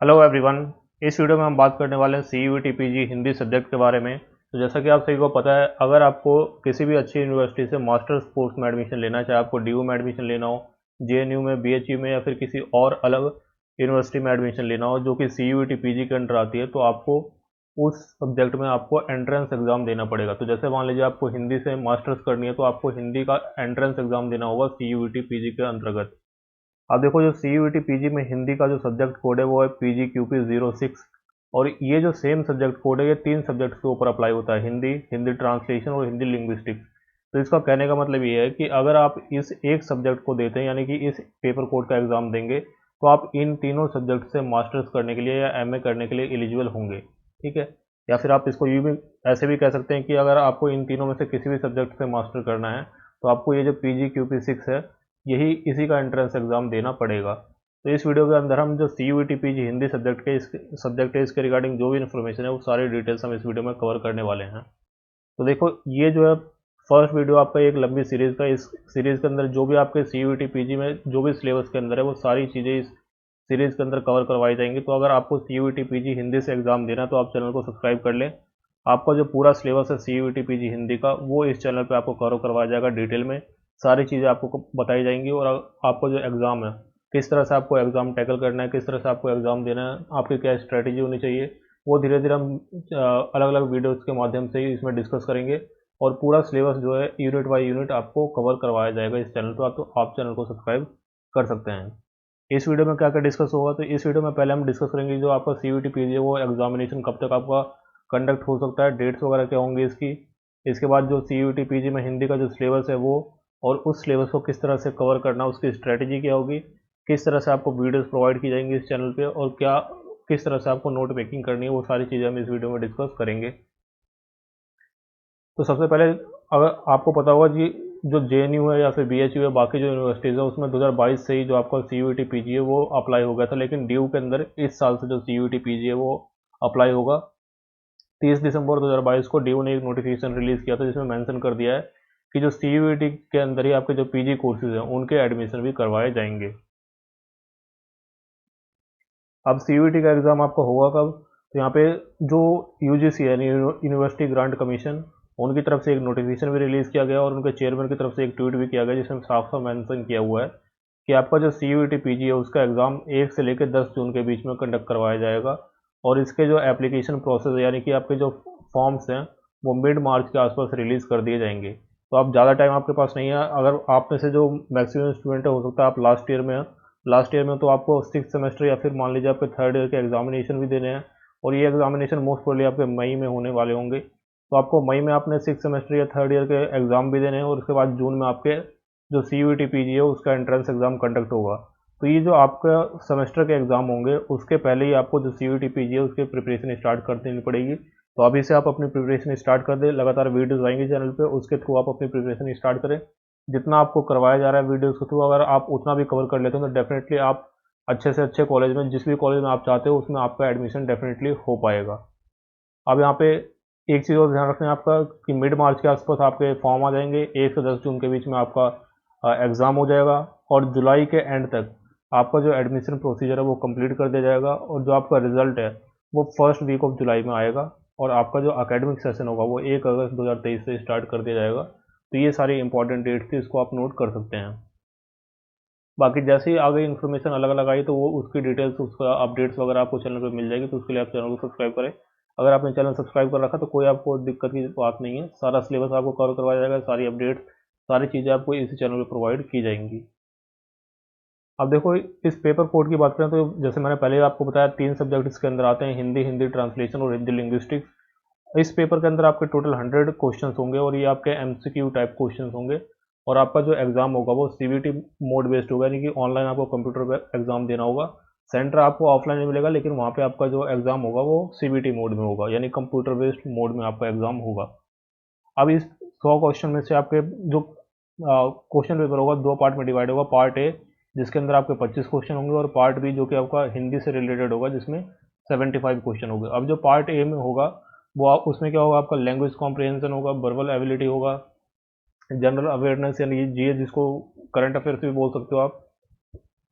Hello everyone. इस video में हम बात करने वाले हैं CUET PG हिंदी सब्जेक्ट के बारे में। तो जैसा कि आप सभी को पता है, अगर आपको किसी भी अच्छी यूनिवर्सिटी से मास्टर्स कोर्स में एडमिशन लेना है, चाहे आपको DU में एडमिशन लेना हो, JNU में, BHU में या फिर किसी और अलग यूनिवर्सिटी में एडमिशन लेना हो जो कि CUET PG के अंडर आती है, तो आपको उस सब्जेक्ट में आपको एंट्रेंस एग्ज़ाम देना पड़ेगा। तो जैसे मान लीजिए आपको हिंदी से मास्टर्स करनी है, तो आपको हिंदी का एंट्रेंस एग्ज़ाम देना होगा CUET PG के अंतर्गत। अब देखो, जो CUET PG में हिंदी का जो सब्जेक्ट कोड है वो है PGQP06। और ये जो सेम सब्जेक्ट कोड है, ये 3 सब्जेक्ट के ऊपर अप्लाई होता है: हिंदी, हिंदी ट्रांसलेशन और हिंदी लिंग्विस्टिक्स। तो इसका कहने का मतलब ये है कि अगर आप इस एक सब्जेक्ट को देते हैं, यानी कि इस पेपर कोड का एग्ज़ाम देंगे, तो आप इन तीनों सब्जेक्ट से मास्टर्स करने के लिए या MA करने के लिए एलिजिबल होंगे। ठीक है। या फिर आप इसको यूँ भी ऐसे भी कह सकते हैं कि अगर आपको इन तीनों में से किसी भी सब्जेक्ट से मास्टर करना है, तो आपको ये जो PGQP6 है, यही इसी का एंट्रेंस एग्ज़ाम देना पड़ेगा। तो इस वीडियो के अंदर हम जो CUET PG हिंदी सब्जेक्ट है, इसके रिगार्डिंग जो भी इन्फॉर्मेशन है, वो सारी डिटेल्स हम इस वीडियो में कवर करने वाले हैं। तो देखो, ये जो है फर्स्ट वीडियो आपका एक लंबी सीरीज़ का। इस सीरीज़ के अंदर जो भी आपके CUET PG में जो भी सिलेबस के अंदर है, वो सारी चीज़ें इस सीरीज़ के अंदर कवर करवाई जाएंगी। तो अगर आपको CUET PG हिंदी से एग्ज़ाम देना है, तो आप चैनल को सब्सक्राइब कर लें। आपका जो पूरा सिलेबस है CUET PG हिंदी का, वो इस चैनल पे आपको कवर करवाया जाएगा डिटेल में। सारी चीज़ें आपको बताई जाएंगी, और आपको जो एग्ज़ाम है, किस तरह से आपको एग्ज़ाम टैकल करना है, किस तरह से आपको एग्ज़ाम देना है, आपकी क्या स्ट्रैटेजी होनी चाहिए, वो धीरे धीरे हम अलग अलग वीडियोज़ के माध्यम से ही इसमें डिस्कस करेंगे। और पूरा सिलेबस जो है यूनिट बाय यूनिट आपको कवर करवाया जाएगा इस चैनल पर। तो आप चैनल को सब्सक्राइब कर सकते हैं। इस वीडियो में क्या क्या डिस्कस होगा, तो इस वीडियो में पहले हम डिस्कस करेंगे जो आपका CUET PG है, वो एग्जामिनेशन कब तक आपका कंडक्ट हो सकता है, डेट्स वगैरह क्या होंगी इसकी। इसके बाद जो CUET PG में हिंदी का जो सिलेबस है वो, और उस सिलेबस को किस तरह से कवर करना, उसकी स्ट्रेटजी क्या होगी, किस तरह से आपको वीडियोस प्रोवाइड की जाएंगी इस चैनल पे, और क्या किस तरह से आपको नोट मेकिंग करनी है, वो सारी चीज़ें हम इस वीडियो में डिस्कस करेंगे। तो सबसे पहले, अगर आपको पता होगा कि जो JNU है या फिर BHU है, बाकी जो यूनिवर्सिटीज़ है, उसमें 2022 से ही जो आपका CUET PG है वो अप्लाई हो गया था। लेकिन DU के अंदर इस साल से जो CUET PG है वो अप्लाई होगा। 30 दिसंबर 2022 को DU ने एक नोटिफिकेशन रिलीज़ किया था, जिसमें मेंशन कर दिया है कि जो CUET के अंदर ही आपके जो PG कोर्सेज हैं, उनके एडमिशन भी करवाए जाएंगे। अब CUET का एग्ज़ाम आपका होगा कब, तो यहाँ पे जो UGC है, यूनिवर्सिटी ग्रांट कमीशन, उनकी तरफ से एक नोटिफिकेशन भी रिलीज़ किया गया, और उनके चेयरमैन की तरफ से एक ट्वीट भी किया गया, जिसमें साफ साफ मेंशन किया हुआ है कि आपका जो CUET PG है, उसका एग्ज़ाम 1 से लेकर 10 जून के बीच में कंडक्ट करवाया जाएगा। और इसके जो एप्लीकेशन प्रोसेस है, यानी कि आपके जो फॉर्म्स हैं, वो मिड मार्च के आसपास रिलीज़ कर दिए जाएंगे। तो आप ज़्यादा टाइम आपके पास नहीं है। अगर आप में से जो मैक्सिमम स्टूडेंट है, हो सकता है आप लास्ट ईयर में हैं, लास्ट ईयर में तो आपको 6 सेमेस्टर या फिर मान लीजिए आपके थर्ड ईयर के एग्जामिनेशन भी देने हैं, और ये एग्जामिनेशन मोस्ट प्रोबेबली आपके मई में होने वाले होंगे। तो आपको मई में आपने 6 सेमेस्टर या थर्ड ईयर के एग्ज़ाम भी देने हैं, और उसके बाद जून में आपके जो CUET PG है उसका एंट्रेंस एग्ज़ाम कंडक्ट होगा। तो ये जो आपका सेमेस्टर के एग्ज़ाम होंगे, उसके पहले ही आपको जो CUET PG है उसकी प्रिपरेशन स्टार्ट कर देनी पड़ेगी। तो अभी से आप अपनी प्रिपरेशन स्टार्ट कर दें, लगातार वीडियोज़ आएंगी चैनल पे, उसके थ्रू आप अपनी प्रिपरेशन स्टार्ट करें। जितना आपको करवाया जा रहा है वीडियोज़ के थ्रू, अगर आप उतना भी कवर कर लेते हैं, तो डेफिनेटली आप अच्छे से अच्छे कॉलेज में, जिस भी कॉलेज में आप चाहते हो, उसमें आपका एडमिशन डेफिनेटली हो पाएगा। अब यहाँ पे एक चीज़ और ध्यान रखना है आपका, कि मिड मार्च के आसपास आपके फॉर्म आ जाएंगे, 1 से 10 जून के बीच में आपका एग्ज़ाम हो जाएगा, और जुलाई के एंड तक आपका जो एडमिशन प्रोसीजर है वो कंप्लीट कर दिया जाएगा, और जो आपका रिजल्ट है वो फर्स्ट वीक ऑफ जुलाई में आएगा, और आपका जो अकेडमिक सेशन होगा वो 1 अगस्त 2023 से स्टार्ट कर दिया जाएगा। तो ये सारी इंपॉर्टेंट डेट्स थी, इसको आप नोट कर सकते हैं। बाकी जैसे ही आगे इन्फॉर्मेशन अलग अलग आई, तो वो उसकी डिटेल्स, उसका अपडेट्स वगैरह आपको चैनल पे मिल जाएगी। तो उसके लिए आप चैनल को सब्सक्राइब करें। अगर आपने चैनल सब्सक्राइब कर रखा तो कोई आपको दिक्कत की बात नहीं है, सारा सिलेबस आपको कवर करवाया जाएगा, सारी अपडेट्स, सारी चीज़ें आपको इसी चैनल पर प्रोवाइड की जाएंगी। अब देखो, इस पेपर कोड की बात करें तो जैसे मैंने पहले आपको बताया, 3 सब्जेक्ट इसके अंदर आते हैं: हिंदी, हिंदी ट्रांसलेशन और हिंदी लिंग्विस्टिक्स। इस पेपर के अंदर आपके टोटल 100 क्वेश्चंस होंगे, और ये आपके MCQ टाइप क्वेश्चंस होंगे। और आपका जो एग्ज़ाम होगा वो CBT मोड बेस्ड होगा, यानी कि ऑनलाइन आपको कंप्यूटर पर एग्ज़ाम देना होगा। सेंटर आपको ऑफलाइन नहीं मिलेगा, लेकिन वहाँ पे आपका जो एग्ज़ाम होगा वो CBT मोड में होगा, यानी कंप्यूटर बेस्ड मोड में आपका एग्ज़ाम होगा। अब इस 100 क्वेश्चन में से आपके जो क्वेश्चन पेपर होगा, 2 पार्ट में डिवाइड होगा। पार्ट ए, जिसके अंदर आपके 25 क्वेश्चन होंगे, और पार्ट बी जो कि आपका हिंदी से रिलेटेड होगा, जिसमें 75 क्वेश्चन होंगे। अब जो पार्ट ए में होगा, वो आप उसमें क्या होगा, आपका लैंग्वेज कॉम्प्रिहेंशन होगा, वर्बल एबिलिटी होगा, जनरल अवेयरनेस यानी GS, जिसको करंट अफेयर्स भी बोल सकते हो आप,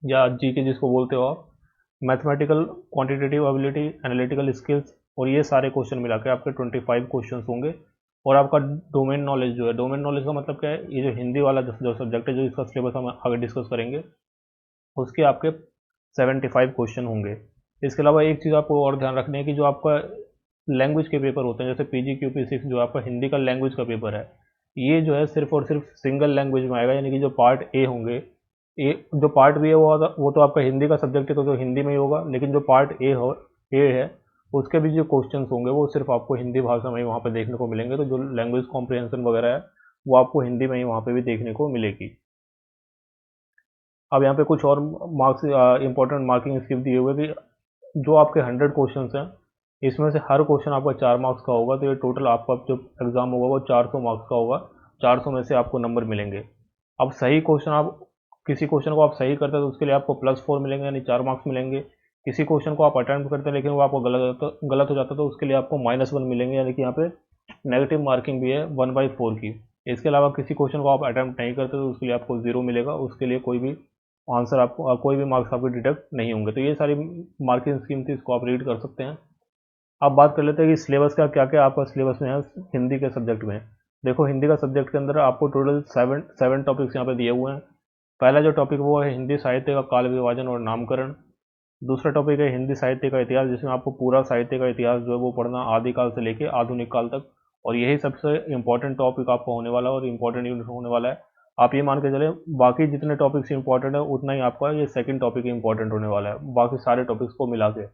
या GK जिसको बोलते हो आप, mathematical quantitative ability, analytical skills, और ये सारे क्वेश्चन मिला के आपके 25 क्वेश्चन होंगे। और आपका डोमेन नॉलेज जो है, डोमेन नॉलेज का मतलब क्या है, ये जो हिंदी वाला जो सब्जेक्ट है, जो इसका सिलेबस हम आगे डिस्कस करेंगे, उसके आपके 75 क्वेश्चन होंगे। इसके अलावा एक चीज़ आपको और ध्यान रखनी है कि जो आपका लैंग्वेज के पेपर होते हैं, जैसे PGQP6 जो आपका हिंदी का लैंग्वेज का पेपर है, ये जो है सिर्फ और सिर्फ सिंगल लैंग्वेज में आएगा, यानी कि जो पार्ट ए होंगे, ए जो पार्ट बी है वो तो आपका हिंदी का सब्जेक्ट है, तो हिंदी में ही होगा, लेकिन जो पार्ट ए है उसके भी जो क्वेश्चन होंगे वो सिर्फ आपको हिंदी भाषा में ही वहाँ पे देखने को मिलेंगे। तो जो लैंग्वेज कॉम्प्रिहेंशन वगैरह है वो आपको हिंदी में ही वहाँ पे भी देखने को मिलेगी। अब यहाँ पे कुछ और मार्क्स, इंपॉर्टेंट मार्किंग स्कीम दिए हुए कि जो आपके 100 क्वेश्चन हैं, इसमें से हर क्वेश्चन आपका 4 मार्क्स का होगा, तो ये टोटल आपका जो एग्ज़ाम होगा वो 400 मार्क्स का होगा। 400 में से आपको नंबर मिलेंगे। अब सही क्वेश्चन, आप किसी क्वेश्चन को आप सही करते हैं तो उसके लिए आपको +4 मिलेंगे, यानी 4 मार्क्स मिलेंगे। किसी क्वेश्चन को आप अटेम्प्ट करते हैं लेकिन वो आपको गलत हो जाता है तो उसके लिए आपको -1 मिलेंगे, यानी कि यहाँ पे नेगेटिव मार्किंग भी है 1/4 की। इसके अलावा किसी क्वेश्चन को आप अटेम्प्ट नहीं करते तो उसके लिए आपको 0 मिलेगा, उसके लिए कोई भी आंसर आपको कोई भी मार्क्स आपके डिडक्ट नहीं होंगे। तो ये सारी मार्किंग स्कीम थी, इसको आप रीड कर सकते हैं। अब बात कर लेते हैं कि सिलेबस का क्या क्या आपका सिलेबस में है हिंदी के सब्जेक्ट में। देखो, हिंदी का सब्जेक्ट के अंदर आपको टोटल सेवन टॉपिक्स यहाँ पे दिए हुए हैं। पहला जो टॉपिक वो है हिंदी साहित्य का काल विभाजन और नामकरण। दूसरा टॉपिक है हिंदी साहित्य का इतिहास, जिसमें आपको पूरा साहित्य का इतिहास जो है वो पढ़ना, आदिकाल से लेके आधुनिक काल तक। और यही सबसे इंपॉर्टेंट टॉपिक आपका होने वाला है और इंपॉर्टेंट यूनिट होने वाला है। आप ये मान के चले, बाकी जितने टॉपिक्स इंपॉर्टेंट है उतना ही आपका ये सेकंड टॉपिक इंपॉर्टेंट होने वाला है, बाकी सारे टॉपिक्स को मिला के।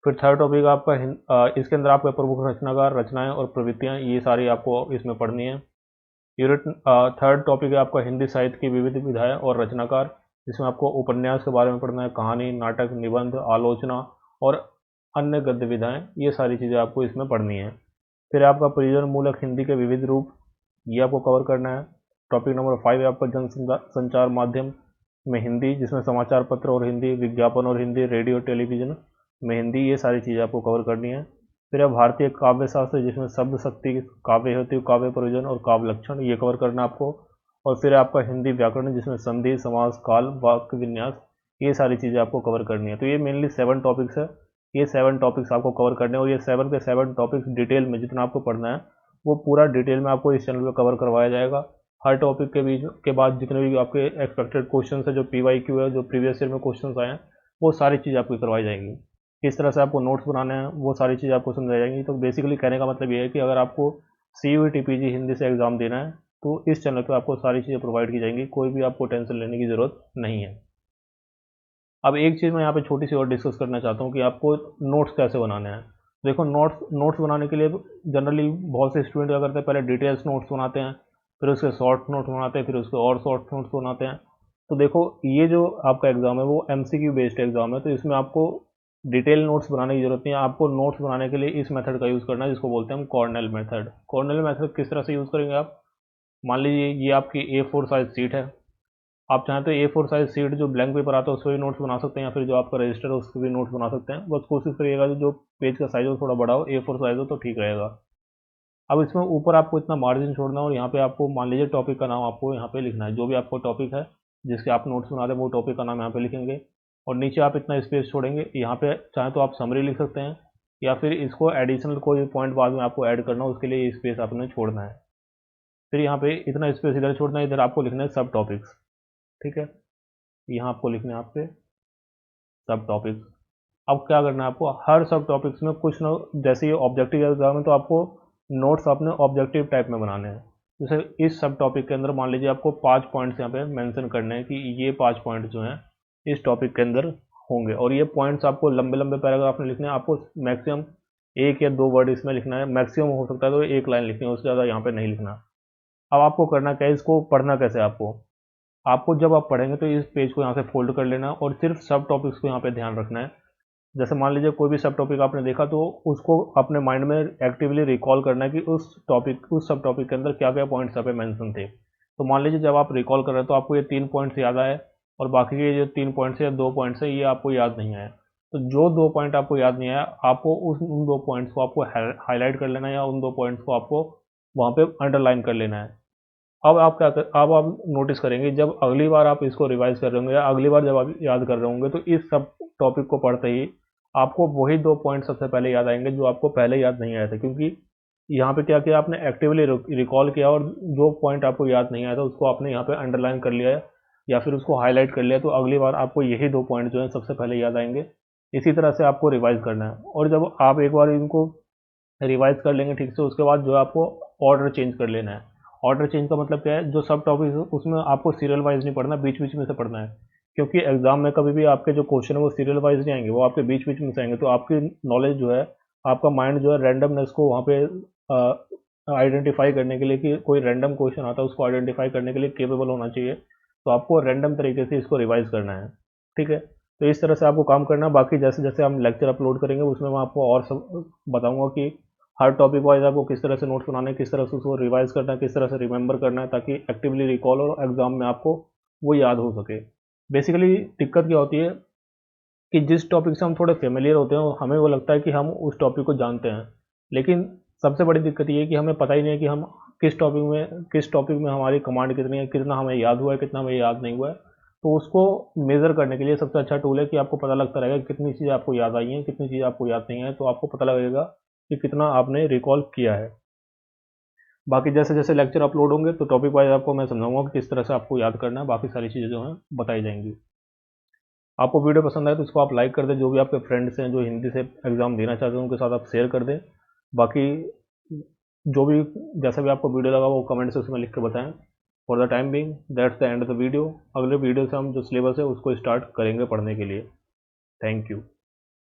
फिर थर्ड टॉपिक आपका इसके अंदर आपका प्रमुख रचनाकार, रचनाएं और प्रवृत्तियां, ये सारी आपको इसमें पढ़नी है। यूनिट थर्ड टॉपिक है आपका हिंदी साहित्य की विविध विधाएं और रचनाकार, जिसमें आपको उपन्यास के बारे में पढ़ना है, कहानी, नाटक, निबंध, आलोचना और अन्य गद्य विधाएं, ये सारी चीज़ें आपको इसमें पढ़नी है। फिर आपका प्रयोजन मूलक हिंदी के विविध रूप, ये आपको कवर करना है। टॉपिक नंबर 5 है आपका जन संचार माध्यम में हिंदी, जिसमें समाचार पत्र और हिंदी, विज्ञापन और हिंदी, रेडियो टेलीविज़न में हिंदी, ये सारी चीज़ें आपको कवर करनी है। फिर है भारतीय काव्य शास्त्र, जिसमें शब्द शक्ति, काव्य हेतु, काव्य प्रयोजन और काव्य लक्षण, ये कवर करना आपको। और फिर आपका हिंदी व्याकरण, जिसमें संधि, समास, काल, वाक्य विन्यास, ये सारी चीज़ें आपको कवर करनी है। तो ये मेनली 7 टॉपिक्स है। ये 7 टॉपिक्स आपको कवर करने हैं और ये 7 के 7 टॉपिक्स डिटेल में जितना आपको पढ़ना है वो पूरा डिटेल में आपको इस चैनल पर कवर करवाया जाएगा। हर टॉपिक के बीच के बाद जितने भी आपके एक्सपेक्टेड क्वेश्चन है, जो PYQ है, जो प्रीवियस ईयर में क्वेश्चन आए हैं, वो सारी चीज़ आपकी करवाई जाएंगी। किस तरह से आपको नोट्स बनाने हैं वो सारी चीज़ आपको समझाई जाएंगी। तो बेसिकली कहने का मतलब ये है कि अगर आपको CUET PG हिंदी से एग्ज़ाम देना है तो इस चैनल पे आपको सारी चीज़ें प्रोवाइड की जाएंगी, कोई भी आपको टेंशन लेने की ज़रूरत नहीं है। अब एक चीज़ मैं यहाँ पे छोटी सी और डिस्कस करना चाहता हूँ कि आपको नोट्स कैसे बनाने हैं। देखो, नोट्स बनाने के लिए जनरली बहुत से स्टूडेंट क्या करते हैं, पहले डिटेल्स नोट्स बनाते हैं, फिर उसके शॉर्ट नोट्स बनाते हैं, फिर उसके और शॉर्ट नोट्स बनाते हैं। तो देखो, ये जो आपका एग्ज़ाम है वो MCQ बेस्ड एग्ज़ाम है, तो इसमें आपको डिटेल नोट्स बनाने की ज़रूरत नहीं है। आपको नोट्स बनाने के लिए इस मेथड का यूज़ करना है, जिसको बोलते हैं हम कॉर्नेल मेथड। कॉर्नेल मेथड किस तरह से यूज़ करेंगे आप, मान लीजिए ये आपकी A4 साइज सीट है। आप चाहें तो A4 साइज सीट जो ब्लैंक पेपर आता है उस पर भी नोट्स बना सकते हैं, या फिर जो आपका रजिस्टर है उस पर भी नोट्स बना सकते हैं। बस कोशिश करिएगा जो पेज का साइज हो थोड़ा बड़ा हो, A4 साइज हो तो ठीक रहेगा। अब इसमें ऊपर आपको इतना मार्जिन छोड़ना है और यहाँ पे आपको मान लीजिए टॉपिक का नाम आपको यहाँ पे लिखना है, जो भी आपको टॉपिक है जिसके आप नोट्स बना रहे हैं वो टॉपिक का नाम यहाँ पे लिखेंगे। और नीचे आप इतना स्पेस छोड़ेंगे, यहाँ पे चाहे तो आप समरी लिख सकते हैं, या फिर इसको एडिशनल कोई पॉइंट बाद में आपको ऐड करना हो उसके लिए स्पेस आपने छोड़ना है। फिर यहाँ पे इतना स्पेस इधर छोड़ना है, इधर आपको लिखना है सब टॉपिक्स। ठीक है, यहाँ आपको लिखना है आपके सब टॉपिक्स। अब क्या करना है आपको, हर सब टॉपिक्स में कुछ ना, जैसे ये ऑब्जेक्टिव एग्जाम है तो आपको नोट्स अपने ऑब्जेक्टिव टाइप में बनाने हैं। जैसे इस सब टॉपिक के अंदर मान लीजिए आपको 5 पॉइंट्स यहाँ पे मेंशन करने हैं कि ये 5 पॉइंट जो हैं इस टॉपिक के अंदर होंगे, और ये पॉइंट्स आपको लंबे लंबे पैराग्राफ में लिखने हैं। आपको मैक्सिमम 1 या 2 वर्ड इसमें लिखना है, मैक्सिमम हो सकता है तो 1 लाइन लिखनी है, उससे ज़्यादा यहाँ पे नहीं लिखना। अब आपको करना क्या है, इसको पढ़ना कैसे है आपको, जब आप पढ़ेंगे तो इस पेज को यहाँ से फोल्ड कर लेना और सिर्फ सब टॉपिक्स को यहाँ पे ध्यान रखना है। जैसे मान लीजिए कोई भी सब टॉपिक आपने देखा तो उसको अपने माइंड में एक्टिवली रिकॉल करना है कि उस सब टॉपिक के अंदर क्या क्या पॉइंट्स यहाँ पे मेंशन थे। तो मान लीजिए जब आप रिकॉल कर रहे हैं तो आपको ये 3 पॉइंट्स याद आए और बाकी के जो 3 पॉइंट्स या 2 पॉइंट्स है ये आपको याद नहीं आए। तो जो 2 पॉइंट आपको याद नहीं आया, आपको उन 2 पॉइंट्स को आपको हाईलाइट कर लेना है, या उन 2 पॉइंट्स को आपको वहाँ पे अंडरलाइन कर लेना है। अब आप क्या कर अब आप नोटिस करेंगे जब अगली बार आप इसको रिवाइज कर रहे होंगे या अगली बार जब आप याद कर रहे होंगे तो इस सब टॉपिक को पढ़ते ही आपको वही 2 पॉइंट सबसे पहले याद आएंगे जो आपको पहले याद नहीं आए थे, क्योंकि यहाँ पे क्या किया आपने, एक्टिवली रिकॉल किया और जो पॉइंट आपको याद नहीं आया था उसको आपने यहाँ पे अंडरलाइन कर लिया है या फिर उसको हाईलाइट कर लिया, तो अगली बार आपको यही 2 पॉइंट जो है सबसे पहले याद आएंगे। इसी तरह से आपको रिवाइज करना है, और जब आप एक बार इनको रिवाइज कर लेंगे ठीक से, उसके बाद जो है आपको ऑर्डर चेंज कर लेना है। ऑर्डर चेंज का मतलब क्या है, जो सब टॉपिक उसमें आपको सीरियल वाइज नहीं पढ़ना, बीच बीच में से पढ़ना है, क्योंकि एग्जाम में कभी भी आपके जो क्वेश्चन है वो सीरियल वाइज नहीं आएंगे, वो आपके बीच बीच में से आएंगे, तो आपकी नॉलेज जो है, आपका माइंड जो है रैंडमनेस को वहाँ पे आइडेंटिफाई करने के लिए, कि कोई रैंडम क्वेश्चन आता है उसको आइडेंटिफाई करने के लिए केपेबल होना चाहिए। तो आपको रैंडम तरीके से इसको रिवाइज करना है, ठीक है। तो इस तरह से आपको काम करना है। बाकी जैसे जैसे हम लेक्चर अपलोड करेंगे उसमें मैं आपको और सब बताऊंगा कि हर टॉपिक वाइज आपको किस तरह से नोट्स बनाने, किस तरह से उसको रिवाइज करना है, किस तरह से रिमेंबर करना है, ताकि एक्टिवली रिकॉल और एग्जाम में आपको वो याद हो सके। बेसिकली दिक्कत क्या होती है कि जिस टॉपिक से हम थोड़े फेमिलियर होते हैं हमें वो लगता है कि हम उस टॉपिक को जानते हैं, लेकिन सबसे बड़ी दिक्कत ये है कि हमें पता ही नहीं है कि हम किस टॉपिक में हमारी कमांड कितनी है, कितना हमें याद हुआ है, कितना हमें याद नहीं हुआ है। तो उसको मेज़र करने के लिए सबसे अच्छा टूल है कि आपको पता लगता रहेगा कि कितनी चीज़ें आपको याद आई हैं, कितनी चीज़ें आपको याद नहीं है, तो आपको पता लगेगा कि कितना आपने रिकॉल किया है। बाकी जैसे जैसे लेक्चर अपलोड होंगे तो टॉपिक वाइज आपको मैं समझाऊंगा कि किस तरह से आपको याद करना है, बाकी सारी चीज़ें जो हैं बताई जाएंगी। आपको वीडियो पसंद आए तो इसको आप लाइक कर दें, जो भी आपके फ्रेंड्स हैं जो हिंदी से एग्ज़ाम देना चाहते हैं उनके साथ आप शेयर कर दें। बाकी जो भी जैसा भी आपको वीडियो लगा वो कमेंट से उसमें लिख के बताएं। For the time being that's the end of the video. अगले वीडियो से हम जो सिलेबस है उसको स्टार्ट करेंगे पढ़ने के लिए। Thank you.